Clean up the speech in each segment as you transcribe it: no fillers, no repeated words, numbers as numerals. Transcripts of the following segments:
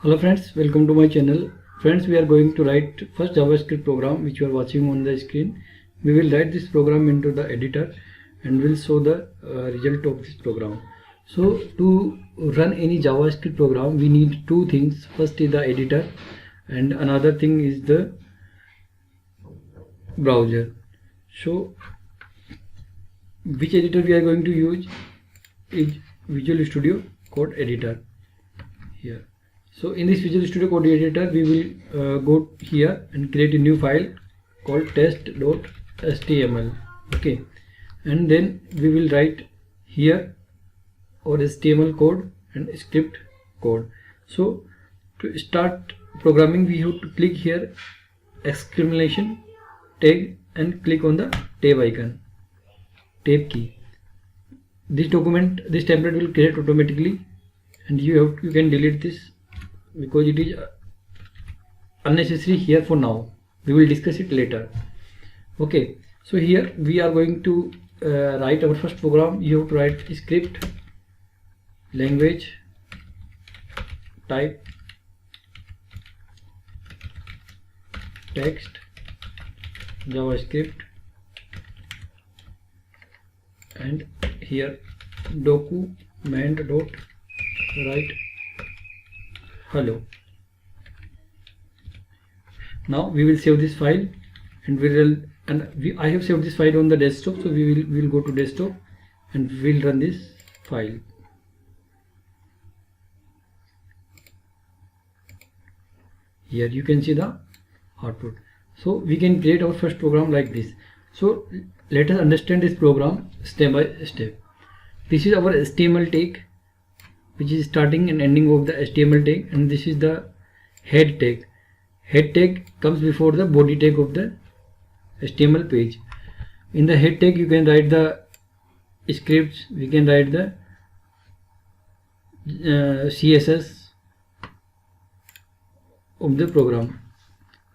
Hello friends, welcome to my channel. Friends, we are going to write first JavaScript program which you are watching on the screen. We will write this program into the editor and will show the result of this program. So to run any JavaScript program we need two things. First is the editor and another thing is the browser. So which editor we are going to use is Visual Studio Code Editor here. So in this Visual Studio Code Editor we will go here and create a new file called test.html. okay, and then we will write here our HTML code and script code. So to start programming we have to click here exclamation tag and click on the tab icon, tab key. This template will create automatically and you can delete this because it is unnecessary here for now. We will discuss it later. Okay, so here we are going to write our first program. You have to write script, language, type, text, JavaScript, and here document dot write hello. Now we will save this file and I have saved this file on the desktop, so we will go to desktop and we will run this file. Here you can see the output. So we can create our first program like this. So let us understand this program step by step. This is our HTML tag, which is starting and ending of the HTML tag, and this is the head tag. Head tag comes before the body tag of the HTML page. In the head tag you can write the scripts, we can write the CSS of the program,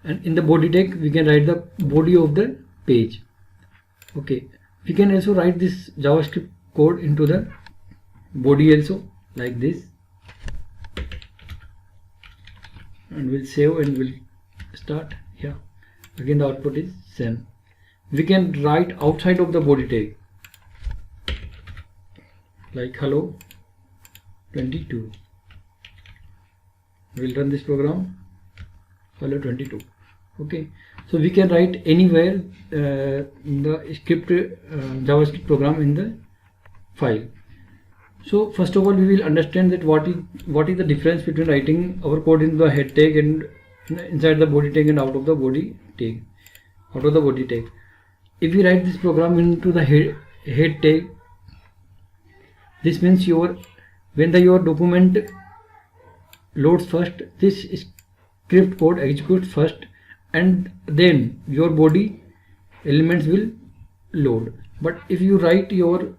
and in the body tag we can write the body of the page. Okay, we can also write this JavaScript code into the body also, like this, and we'll save and we'll start here. Again the output is same. We can write outside of the body tag like hello 22. We'll run this program, hello 22. Okay, so we can write anywhere the script JavaScript program in the file. So first of all we will understand that what is the difference between writing our code in the head tag and inside the body tag and out of the body tag. If we write this program into the head tag, this means when your document loads first, this script code executes first and then your body elements will load. But if you write your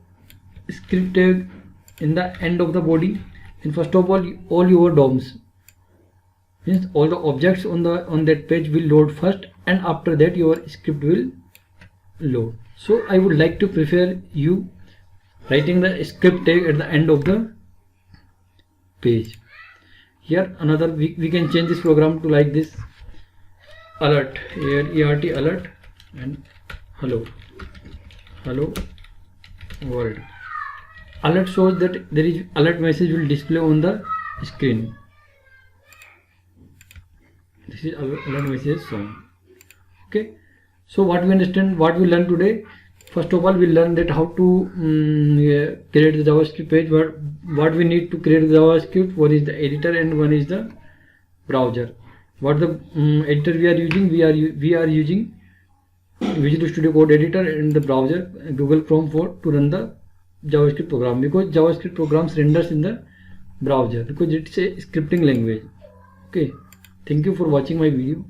script tag in the end of the body, and first of all your DOMs, means all the objects on that page will load first, and after that your script will load. So I would like to prefer you writing the script tag at the end of the page. Here another we can change this program to like this: alert, ALERT alert, and hello world. Alert shows that there is alert message will display on the screen. This is alert message shown. Okay, so what we learn today. First of all, we learn that how to create the JavaScript page. What we need to create the JavaScript. One is the editor and one is the browser. What the editor we are using? We are using Visual Studio Code Editor and the browser Google Chrome to run the JavaScript program, because JavaScript programs renders in the browser because it's a scripting language. Okay, thank you for watching my video.